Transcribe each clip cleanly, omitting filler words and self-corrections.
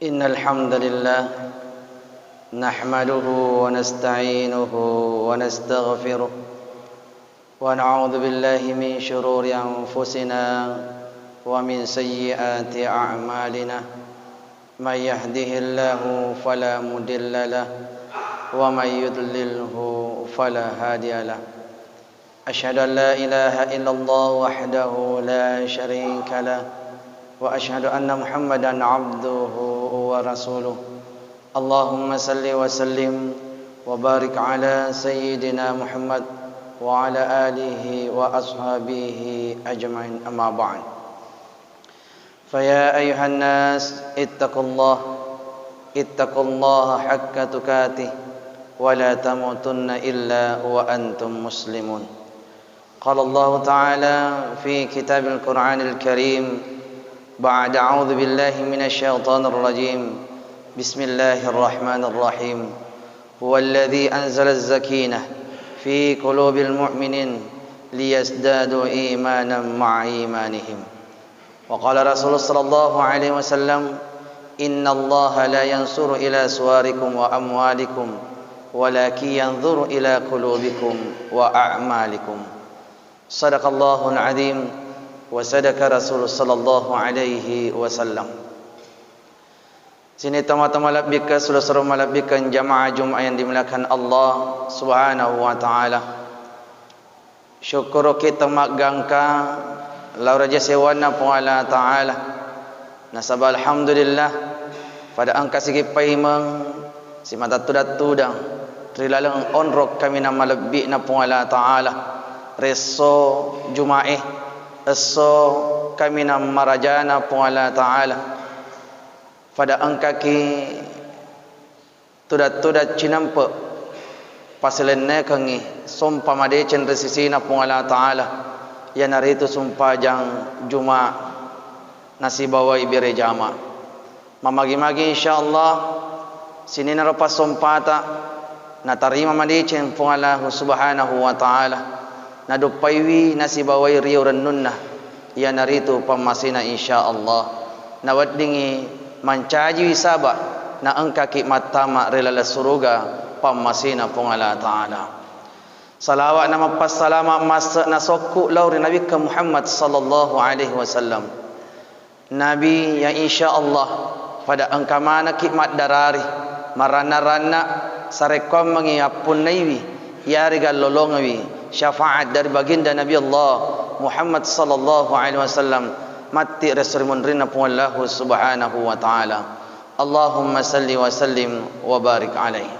إن الحمد لله نحمده ونستعينه ونستغفره ونعوذ بالله من شرور أنفسنا ومن سيئات أعمالنا من يهده الله فلا مضل له ومن يضلله فلا هادي له أشهد أن لا إله إلا الله وحده لا شريك له وأشهد أن محمدا عبده ورسوله اللهم صل وسلم وبارك على سيدنا محمد وعلى آله وأصحابه أجمعين أما بعد فيا أيها الناس اتقوا الله حق تقاته ولا تموتن إلا وأنتم مسلمون قال الله تعالى في كتاب القرآن الكريم بعد أعوذ بالله من الشيطان الرجيم بسم الله الرحمن الرحيم هو الذي أنزل السكينة في قلوب المؤمنين ليزدادوا إيمانا مع إيمانهم وقال رسول صلى الله عليه وسلم إن الله لا ينظر إلى صوركم وأموالكم ولكن ينظر إلى قلوبكم وأعمالكم صدق الله العظيم وصدق رسول صلى الله عليه وسلم. Sini tama-tama labika saudara malabikan jamaah Jumat yang dimuliakan Allah Subhanahu wa taala. Syukur kita magangka lau raja sewana pun Allah taala. Nasab alhamdulillah pada angka sigi paimang si mata tudang trilalang onrok kami nama lebih na pun Allah taala. Reso Jumae eso kami nama marajana pun Allah taala. Pada angka ki tudat cinampa pasalenne kangi sompa made cen resisina pun Allah taala ya naritu sumpa jang Juma nasi bawa ibire jama mamagi-magi insyaallah sini naropa sompata natarima made cen pun Allah subhanahu wa taala nadupaiwi nasi bawa riu renunna ya naritu pamasina insyaallah nawadingi mancaji wisaba na angka ki matama relala suruga pamasina pun Allah taala salawat nama passalama masa nasokku lauri nabi ke Muhammad sallallahu alaihi wasallam nabi yang insyaallah pada angka mana kikmat darari marana-rana sarekom mengiapun naiwi ya rigal lolongawi syafaat dari baginda Nabi Allah Muhammad sallallahu alaihi wasallam mati rasul munrina pun Allah subhanahu wa ta'ala Allahumma salli wa sallim wa barik alaihi.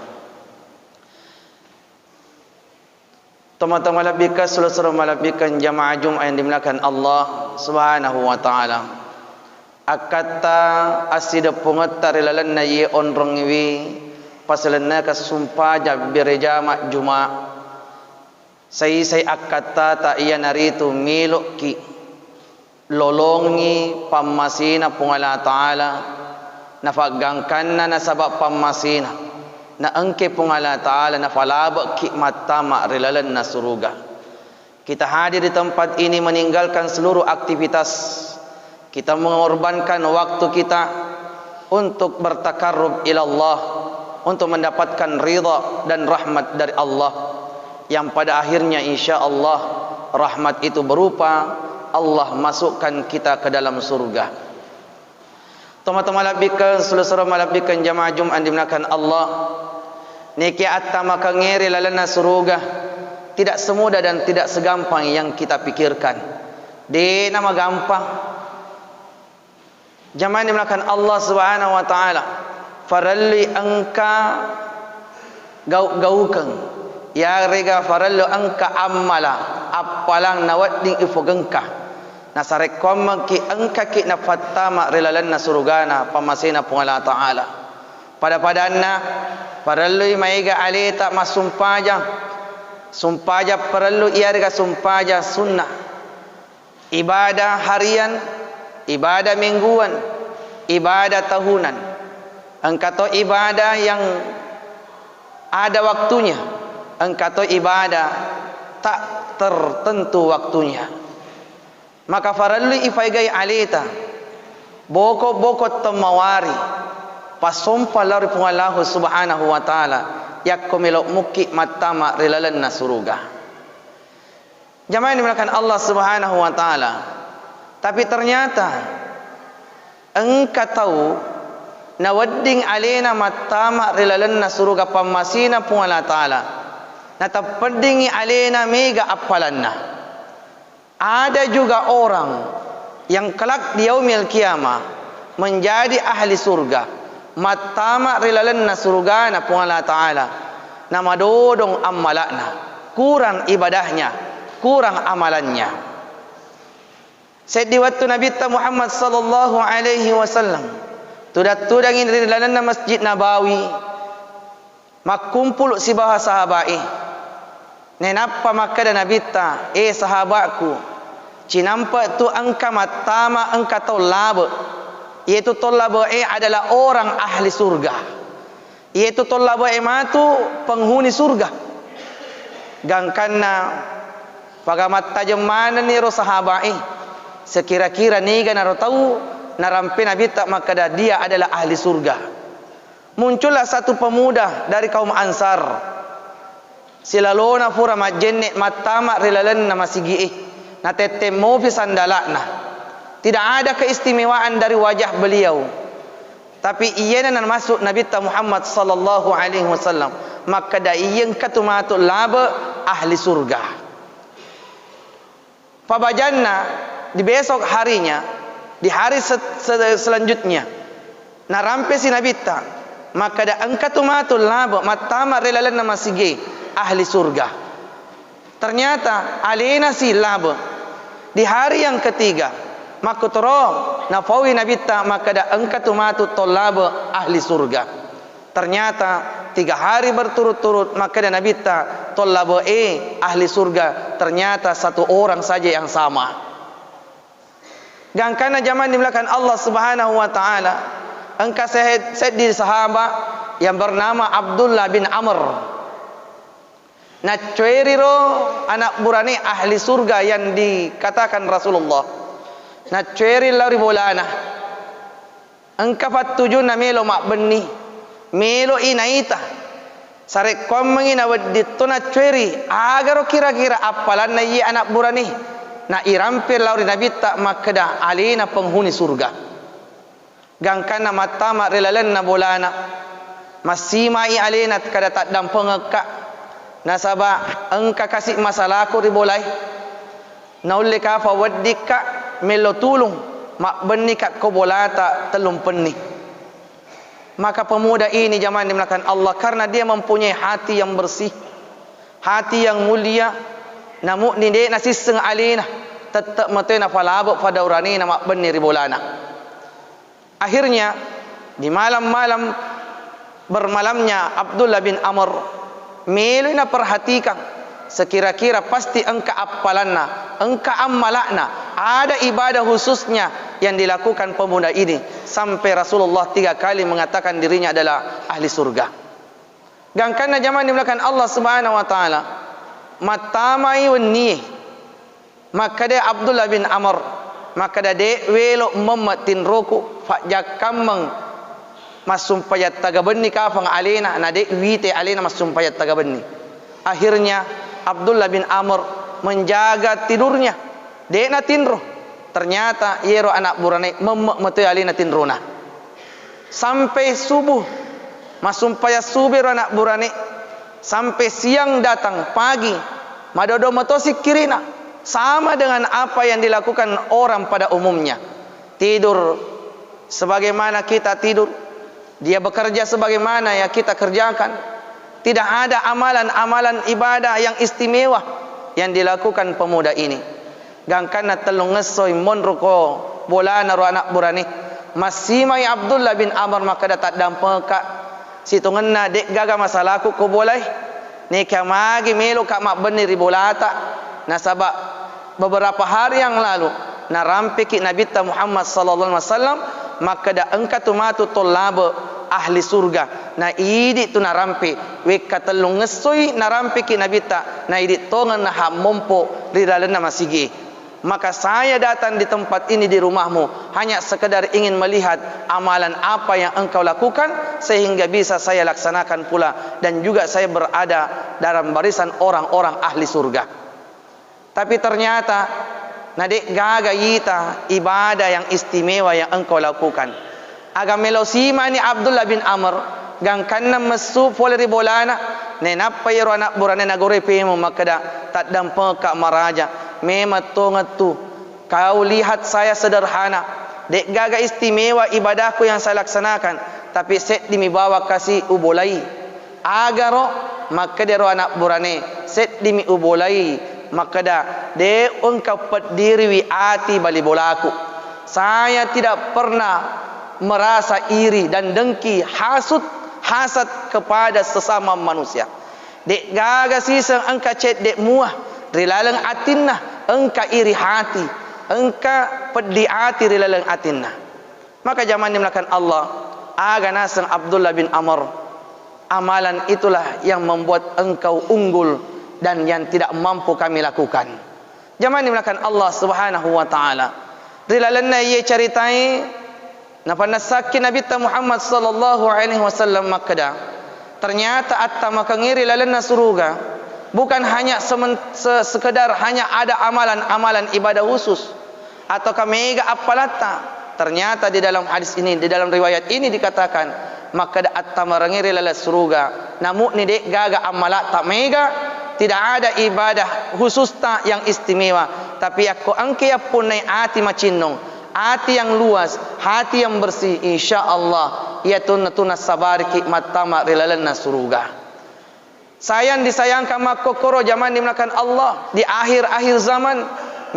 Teman-teman malabika seluruh malabikan jamaah Jumat yang dimuliakan Allah subhanahu wa ta'ala akata asida pungatar lalan na ye onrongiwi pasalana kasumpa jabire jamaah Jumat say akata ta iya naritu milok ki lolongi pamasina pung Allah taala nafagangkan na nasabab pamasina na angke pung Allah taala nafalaba ki matama rilalan na suruga. Kita hadir di tempat ini meninggalkan seluruh aktivitas kita mengorbankan waktu kita untuk bertakarrub ila Allah untuk mendapatkan ridha dan rahmat dari Allah yang pada akhirnya insyaallah rahmat itu berupa Allah masukkan kita ke dalam surga. Teman-teman malabikan seluruh malabikan jamaah Jumat dimuliakan Allah niki atta maka ngeri lalana surga tidak semudah dan tidak segampang yang kita pikirkan. Di nama gampang jamaah dimuliakan Allah subhanahu wa taala faralli angka gaukan ya rega farallu angka ammala appalang nawadding ifogengka nasarekom ki angka ki nafatama relalan nasurugana pamasina pung Allah taala pada padanna farallu maiga alita masumpaja sumpaja farallu ia rega sumpaja sunnah ibadah harian ibadah mingguan ibadah tahunan angka ibadah yang ada waktunya engkau ibadah tak tertentu waktunya maka faralli ifaigai alita boko-boko temawari pasompa lari pungallahu subhanahu wa ta'ala yakko melok muki matama rilalanna suruga. Jamaah yang dimulakan Allah subhanahu wa ta'ala, tapi ternyata engkau tahu na wadding alena matama rilalanna suruga pamasina pungala ta'ala na tapaddingi alena mega apalanna. Ada juga orang yang kelak di yaumil qiyamah menjadi ahli surga matama rilalanna surga na pungala ta'ala nama dodong amalakna, kurang ibadahnya, kurang amalannya. Said di waktu Nabi Muhammad sallallahu alaihi wasallam tudang-tudangin rilalanna Masjid Nabawi makumpul si bawah sahabai nenapa maka dan Nabi ta sahabatku cinampa tu angka matama angka tolaba, yaitu tolaba adalah orang ahli surga, yaitu tolaba matu penghuni surga. Gangkanna pagamat tajamana ni ro sahabai sekira-kira niga naro tahu narampe Nabi tak maka dia adalah ahli surga. Muncullah satu pemuda dari kaum Ansar silalona pura majenne matama rilalanna masigi na tetemo fi sandalakna. Tidak ada keistimewaan dari wajah beliau, tapi ia nan masuk Nabi Muhammad sallallahu alaihi wasallam maka da iyang katumatu laba ahli surga. Pabajanna di besok harinya, di hari selanjutnya narampe si Nabi ta maka da angkatumatu laba matama rilalanna masigi ahli surga. Ternyata alena si laba di hari yang ketiga maka terong nafawi Nabi ta maka da angkatumatu tolaba ahli surga. Ternyata 3 hari berturut-turut maka da Nabi ta tolaba ahli surga. Ternyata satu orang saja yang sama. Gangkana zaman dimulakan Allah subhanahu wa ta'ala, engkau sedih sahabat yang bernama Abdullah bin Amr na cueriro anak burani ahli surga yang dikatakan Rasulullah na cueri lari bolana engkau fatujun na melo mak beni melo inaita sarek komengin awedit na cueri agar kira-kira apalan na iya anak burani na irampir lauri Nabi tak makada alina penghuni surga. Gangkana matama rilalanna bolana masimai alina kada tak dam pengeka nasaba engka kasih masalahku ribolai naulli ka fa waddika melo tulung mak benni ka ko bolata telum penni. Maka pemuda ini zaman dimulakan Allah karena dia mempunyai hati yang bersih, hati yang mulia, namun ni dek nasi seng alina tetap matena falabuk pada urani nama benni ribolana. Akhirnya di malam-malam bermalamnya Abdullah bin Amr melina perhatikan sekira-kira pasti engka apalanna, engka amalakna, ada ibadah khususnya yang dilakukan pemuda ini sampai Rasulullah 3 kali mengatakan dirinya adalah ahli surga. Gangkana zaman dimulakan Allah subhanahu wa ta'ala matamai wenni maka dia Abdullah bin Amr maka dia welo mematin roku fa jakamang masumpayat tagabenni ka fang alena na de wite alena masumpayat tagabenni. Akhirnya Abdullah bin Amr menjaga tidurnya de na tinro, ternyata yero anak burane memetu alena tinrona sampai subuh masumpayat subuh anak burane sampai siang datang pagi madodo motosik kirina sama dengan apa yang dilakukan orang pada umumnya. Tidur sebagaimana kita tidur, dia bekerja sebagaimana yang kita kerjakan. Tidak ada amalan-amalan ibadah yang istimewa yang dilakukan pemuda ini. Gangkana telung ngesoy monruko bolana ro anak burani masimai Abdullah bin Amr maka datat dampeka situngenna dek gaga masalahku ko boleh nikah magi melo kak mak benih ribolata nasaba beberapa hari yang lalu narampe ki Nabi Muhammad sallallahu alaihi wasallam maka da engka tumatu tolaba ahli surga na idi tu narampe we katelung ngesoy narampe ki Nabi ta na idi tongan na ha mompo ridalena masigi Maka saya datang di tempat ini di rumahmu hanya sekedar ingin melihat amalan apa yang engkau lakukan sehingga bisa saya laksanakan pula, dan juga saya berada dalam barisan orang-orang ahli surga. Tapi ternyata nadik gaga yita ibadah yang istimewa yang engkau lakukan. Agam melosima ni Abdullah bin Amr gang kanna masu foleri bolana ne nappa yero anak burane nagore pemo makada tak dampa ka maraja. Memang tu kau lihat saya sederhana, dek gaga istimewa ibadahku yang saya laksanakan, tapi set dimi bawa kasih ubolai agaro maka dero anak burane set dimi ubolai maka da de engkau pediri ati bali bolaku. Saya tidak pernah merasa iri dan dengki hasad kepada sesama manusia. Dek gaga sisang engkau cet dek muah rilalang atinna engka iri hati, engka pedih hati rilalang atinna. Maka zaman dimulakan Allah aga nasang Abdullah bin Amr, amalan itulah yang membuat engkau unggul dan yang tidak mampu kami lakukan. Zaman dimulakan Allah subhanahu wa ta'ala rilalanna ye ceritai napa nasaki Nabi Muhammad sallallahu alaihi wasallam makada ternyata atta maka ngiri lalanna suruga bukan hanya sekedar hanya ada amalan-amalan ibadah khusus atau mega apalata. Ternyata di dalam hadis ini, di dalam riwayat ini dikatakan maka da at-tamarangiri lala suruga namu ni dek gaga amalat tak mega, tidak ada ibadah khusus tak yang istimewa, tapi aku angke pun nai ati macinnong, hati yang luas, hati yang bersih, insyaallah ia tunna sabariki matama rilalana suruga. Sayang disayangkan makokoro zaman dimulakan Allah di akhir-akhir zaman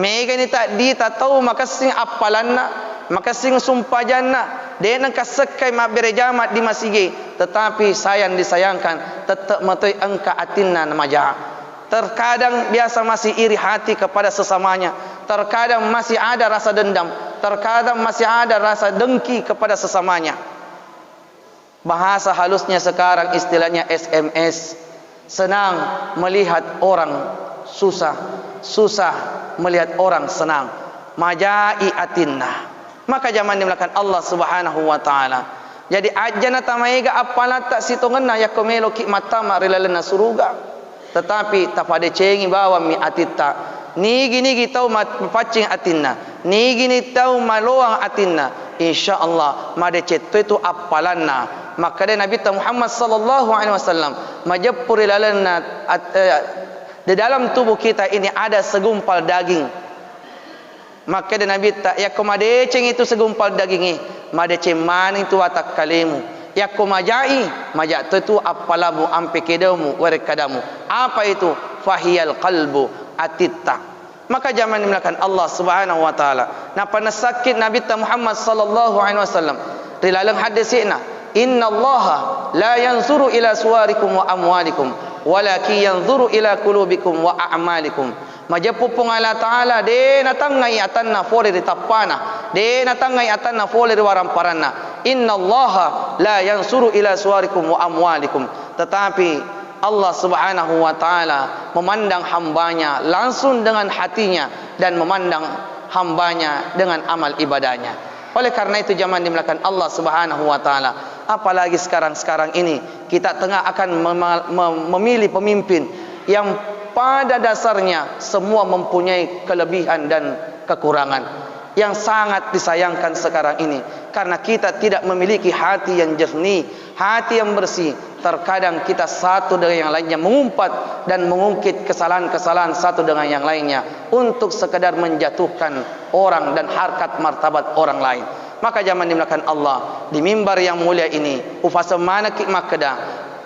mega ni tak di tak tahu makasing apalanna makasing sumpajanna dena kasekai maberejamat di masige, tetapi sayang disayangkan tetap matoi angka atinna namaja. Terkadang biasa masih iri hati kepada sesamanya, terkadang masih ada rasa dendam, terkadang masih ada rasa dengki kepada sesamanya. Bahasa halusnya sekarang istilahnya SMS. Senang melihat orang susah, susah melihat orang senang. Majai atinna. Maka zaman dimulakan Allah subhanahu wa ta'ala. Jadi ajana tamaiga apalata sitongenna yakomelo ki matama rilalana suruga. Tetapi tapade cengi bawa mi atitta. Nigi tau mapacing atinna. Nigi tau maloang atinna. InsyaAllah made ceto itu apalanna. Maka dia Nabi Muhammad sallallahu alaihi wasallam majapuri lalana di dalam tubuh kita ini ada segumpal daging. Maka dia Nabi tak yakomade ceng itu segumpal daging made cemani itu watak kalimu yakomajai majat itu apalamu ampe kedamu warekadamu. Apa itu? Fahiyal qalbu atitta. Maka zaman dimulakan Allah subhanahu wa ta'ala napa nasakit Nabi Muhammad sallallahu alaihi wasallam rilalang hadisina inna Allaha la yanzuru ila suwarikum wa amwalikum walakin yanzuru ila qulubikum wa a'malikum. Majapupung Allah Ta'ala de natangai atanna fole di tapana, de natangai atanna fole di waramparana. Inna Allaha la yanzuru ila suwarikum wa amwalikum. Tetapi Allah subhanahu wa ta'ala memandang hambanya langsung dengan hatinya dan memandang hambanya dengan amal ibadahnya. Oleh karena itu zaman dimulakan Allah subhanahu wa ta'ala, apalagi sekarang ini kita tengah akan memilih pemimpin yang pada dasarnya semua mempunyai kelebihan dan kekurangan yang sangat disayangkan sekarang ini, karena kita tidak memiliki hati yang jernih, hati yang bersih. Terkadang kita satu dengan yang lainnya mengumpat dan mengungkit kesalahan-kesalahan satu dengan yang lainnya untuk sekedar menjatuhkan orang dan harkat martabat orang lain. Maka zaman dimulakan Allah di mimbar yang mulia ini ufasa mana makada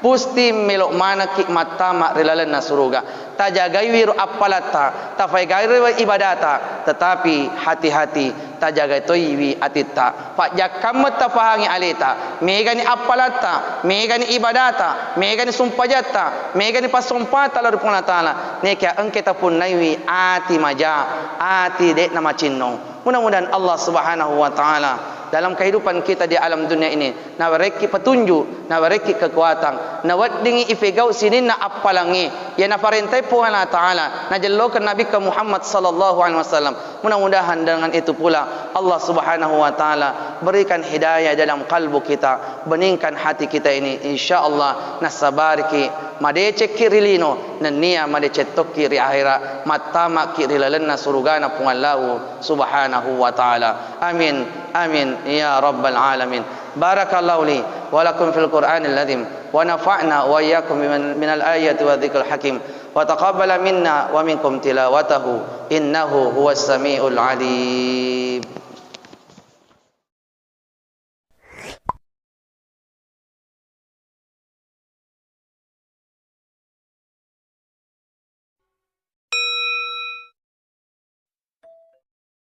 pusti melok mana matama rilalana suruga tajagai wiru apalata tafai gairu ibadata, tetapi hati-hati tajagai toiwi atita pak jakam tafahangi alita megani apalata megani ibadata megani sumpajata megani pasumpata lalu pun taala nekia engketa pun naiwi ati maja ati dek nama cinno. Mudah-mudahan Allah subhanahu wa ta'ala dalam kehidupan kita di alam dunia ini, na wareki petunjuk, na wareki kekuatan, na wadingi ifegau sinin na apalangi ya na parentai pu Allah taala, na jallokan nabi ka Muhammad sallallahu alaihi wasallam. Mudah-mudahan dengan itu pula Allah Subhanahu wa taala berikan hidayah dalam kalbu kita, beningkan hati kita ini, insyaallah nasabariki madece kirilino nania madece tokki ri akhira matama kirilalanna surugana pungallahu subhanahu wa ta'ala. Amin amin ya rabbal alamin. Barakallahu li wa lakum fil qur'anil adzim wa nafa'na wa iyyakum minal ayati wa dzikril hakim wa taqabbala minna wa minkum tilawatahu innahu huwas samiul alim.